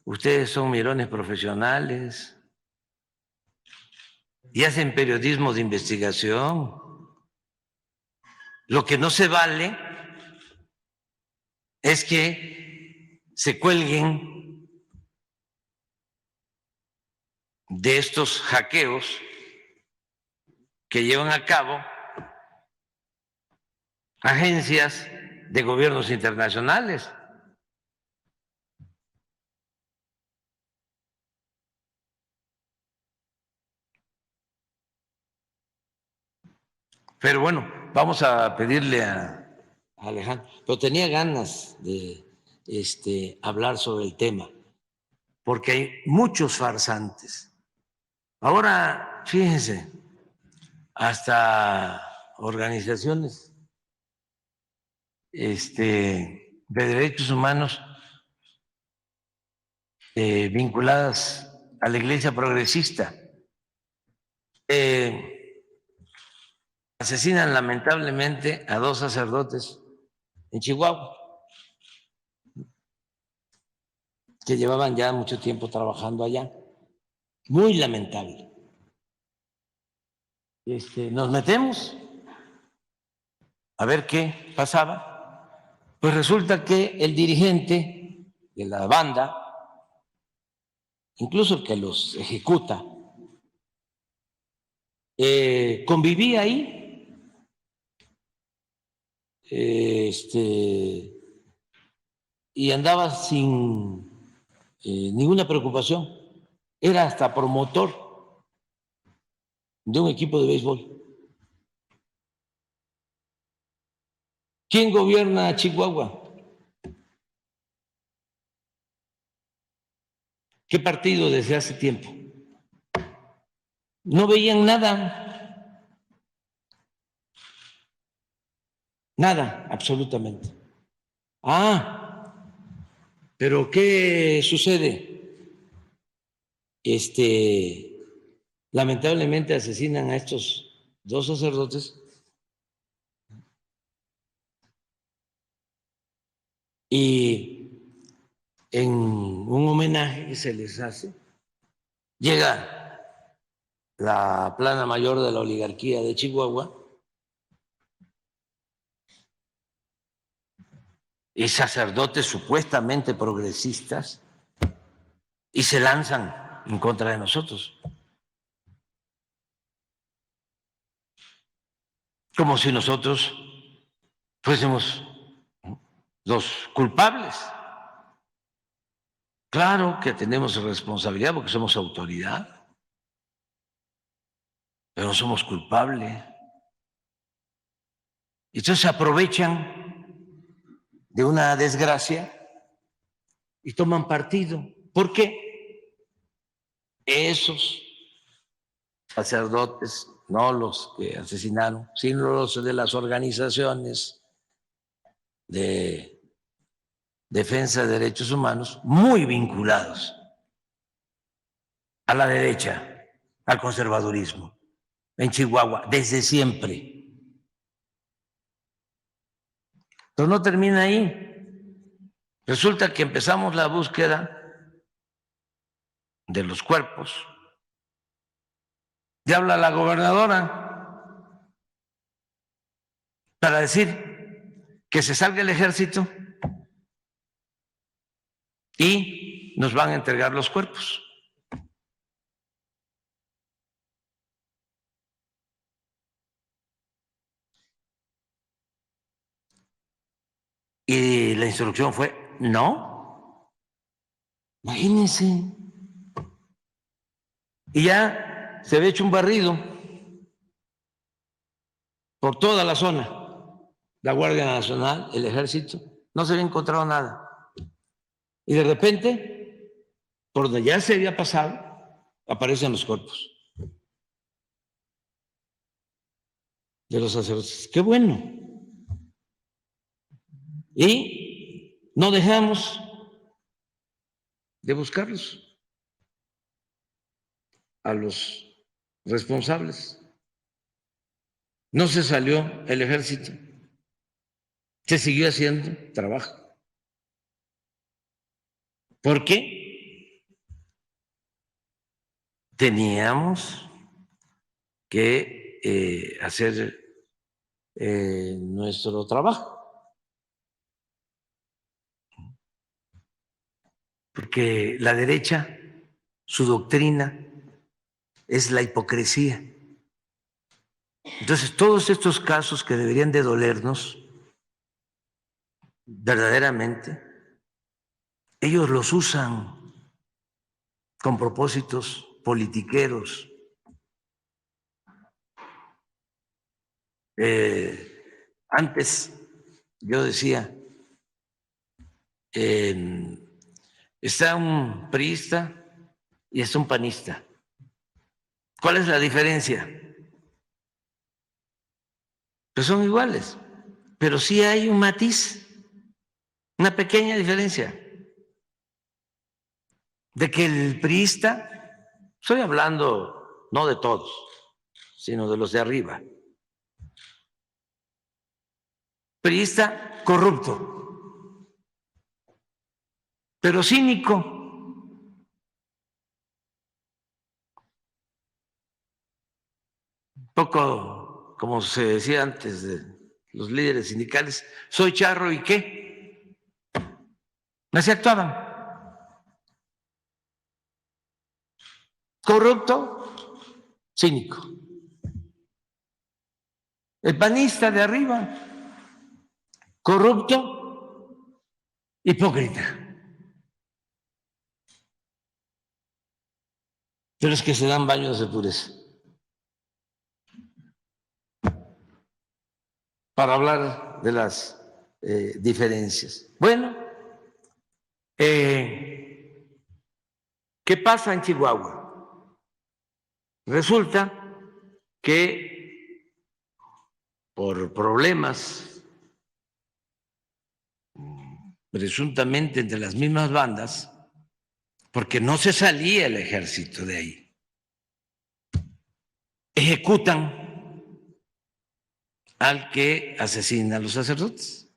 Ustedes son mirones profesionales y hacen periodismo de investigación. Lo que no se vale es que se cuelguen de estos hackeos que llevan a cabo agencias de gobiernos internacionales. Pero bueno, vamos a pedirle a Alejandro, pero tenía ganas de hablar sobre el tema, porque hay muchos farsantes. Ahora, fíjense, hasta organizaciones de derechos humanos vinculadas a la Iglesia progresista asesinan lamentablemente a 2 sacerdotes en Chihuahua que llevaban ya mucho tiempo trabajando allá. Muy lamentable. Nos metemos a ver qué pasaba. Pues resulta que el dirigente de la banda, incluso el que los ejecuta, convivía ahí. Y andaba sin ninguna preocupación. Era hasta promotor de un equipo de béisbol. ¿Quién gobierna Chihuahua? ¿Qué partido desde hace tiempo? No veían nada. Nada, absolutamente. Pero ¿qué sucede? Lamentablemente asesinan a estos 2 sacerdotes y en un homenaje que se les hace, llega la plana mayor de la oligarquía de Chihuahua y sacerdotes supuestamente progresistas y se lanzan en contra de nosotros, como si nosotros fuésemos los culpables. Claro que tenemos responsabilidad porque somos autoridad, pero no somos culpables. Entonces se aprovechan de una desgracia y toman partido. ¿Por qué? Esos sacerdotes, no los que asesinaron, sino los de las organizaciones de defensa de derechos humanos, muy vinculados a la derecha, al conservadurismo, en Chihuahua, desde siempre. Pero no termina ahí. Resulta que empezamos la búsqueda de los cuerpos. Y habla la gobernadora para decir que se salga el ejército y nos van a entregar los cuerpos. Y la instrucción fue, no, imagínense. Y ya se había hecho un barrido por toda la zona, la Guardia Nacional, el Ejército, no se había encontrado nada. Y de repente, por donde ya se había pasado, aparecen los cuerpos de los sacerdotes. ¡Qué bueno! Y no dejamos de buscarlos a los responsables. No se salió el ejército, se siguió haciendo trabajo. ¿Por qué? teníamos que hacer nuestro trabajo, porque la derecha, su doctrina es la hipocresía. Entonces, todos estos casos que deberían de dolernos, verdaderamente, ellos los usan con propósitos politiqueros. Antes yo decía, está un priista y está un panista. ¿Cuál es la diferencia? Pues son iguales, pero sí hay un matiz, una pequeña diferencia. De que el priista, estoy hablando no de todos, sino de los de arriba, priista corrupto, pero cínico. Un poco como se decía antes de los líderes sindicales, soy charro y qué. Así actuaban. Corrupto, cínico. El panista de arriba, corrupto, hipócrita. Pero es que se dan baños de pureza. Para hablar de las diferencias. Bueno, ¿qué pasa en Chihuahua? Resulta que por problemas presuntamente entre las mismas bandas, porque no se salía el ejército de ahí, ejecutan al que asesina a los sacerdotes.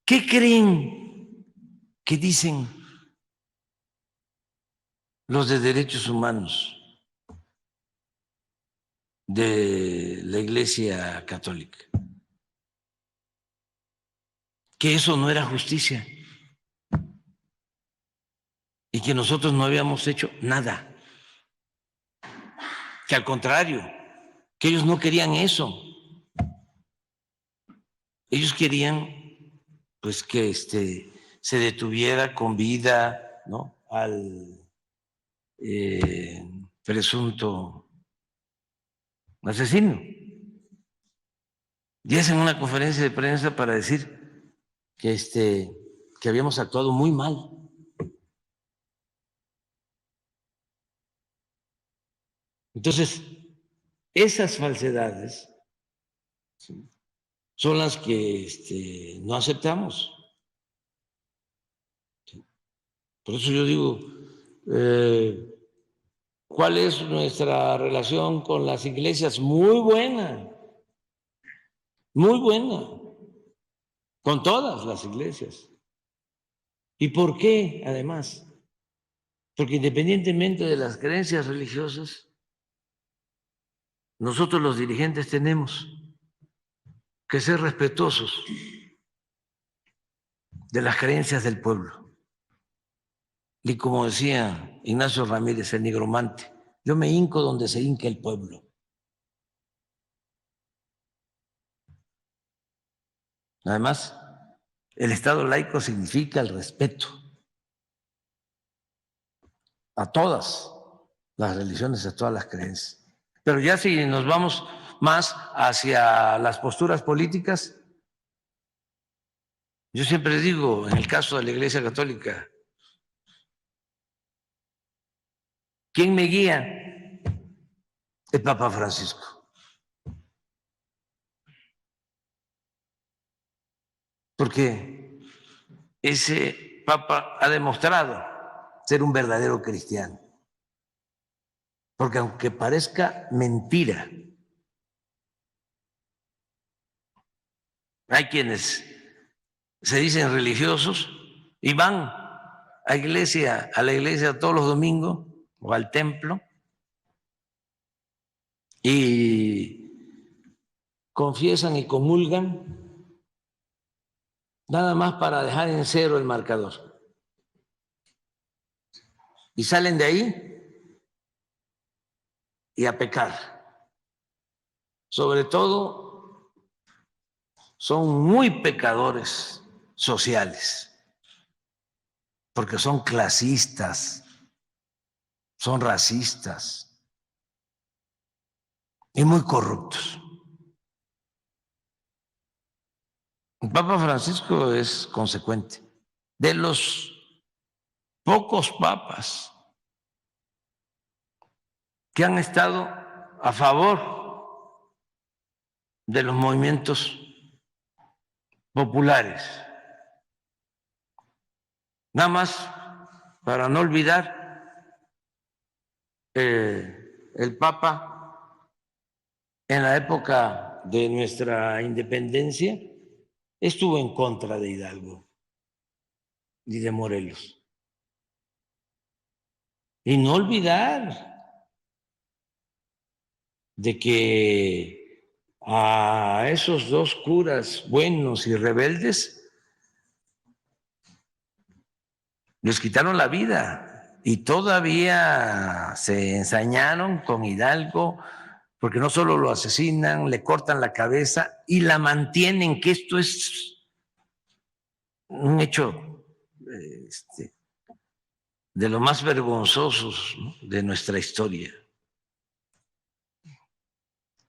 ¿Qué creen que dicen los de derechos humanos de la Iglesia Católica? Que eso no era justicia y que nosotros no habíamos hecho nada, que al contrario, que ellos no querían eso. Ellos querían pues que se detuviera con vida, ¿no?, al presunto asesino. Y hacen una conferencia de prensa para decir que habíamos actuado muy mal. Entonces, esas falsedades son las que no aceptamos. Por eso yo digo, ¿cuál es nuestra relación con las iglesias? Muy buena, con todas las iglesias. ¿Y por qué, además? Porque independientemente de las creencias religiosas, nosotros los dirigentes tenemos que ser respetuosos de las creencias del pueblo. Y como decía Ignacio Ramírez, el nigromante, yo me hinco donde se hinca el pueblo. Además, el Estado laico significa el respeto a todas las religiones, a todas las creencias. Pero ya si nos vamos más hacia las posturas políticas, yo siempre digo, en el caso de la Iglesia Católica, ¿quién me guía? El Papa Francisco. Porque ese Papa ha demostrado ser un verdadero cristiano. Porque aunque parezca mentira, hay quienes se dicen religiosos y van a la iglesia todos los domingos o al templo y confiesan y comulgan nada más para dejar en cero el marcador. Y salen de ahí y a pecar. Sobre todo, son muy pecadores sociales, porque son clasistas, son racistas y muy corruptos. El Papa Francisco es consecuente. De los pocos papas que han estado a favor de los movimientos populares. Nada más para no olvidar, el Papa en la época de nuestra independencia estuvo en contra de Hidalgo y de Morelos. Y no olvidar de que a esos dos curas buenos y rebeldes les quitaron la vida y todavía se ensañaron con Hidalgo, porque no solo lo asesinan, le cortan la cabeza y la mantienen, que esto es un hecho de los más vergonzosos, ¿no?, de nuestra historia.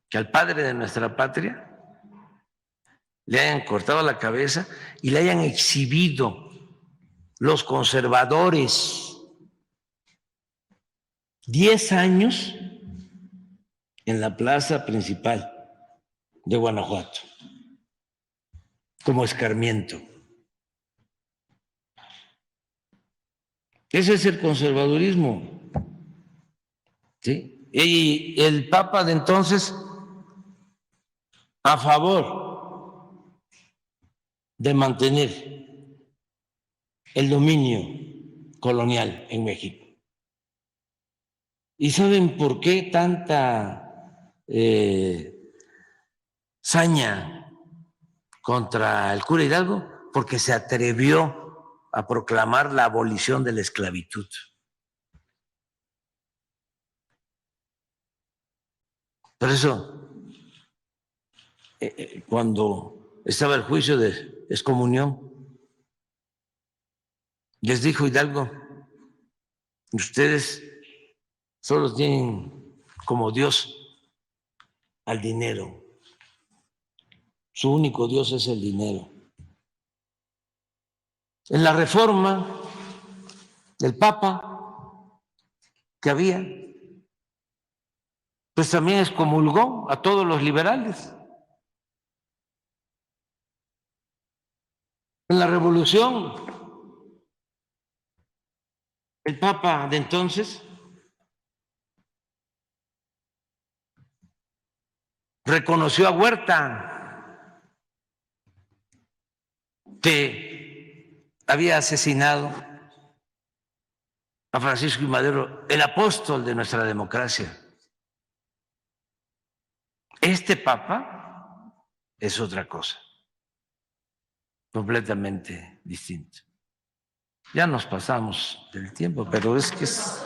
Que al padre de nuestra patria le hayan cortado la cabeza y le hayan exhibido los conservadores 10 años en la plaza principal de Guanajuato, como escarmiento. Ese es el conservadurismo, ¿sí? Y el Papa de entonces, a favor de mantener el dominio colonial en México. ¿Y saben por qué tanta saña contra el cura Hidalgo? Porque se atrevió a proclamar la abolición de la esclavitud. Por eso, cuando estaba el juicio de excomunión, les dijo Hidalgo: ustedes solo tienen como Dios al dinero. Su único Dios es el dinero. En la reforma del Papa que había, pues también excomulgó a todos los liberales. En la Revolución, el Papa de entonces reconoció a Huerta, que había asesinado a Francisco I. Madero, el apóstol de nuestra democracia. Este Papa es otra cosa, completamente distinto. Ya nos pasamos del tiempo, pero es que es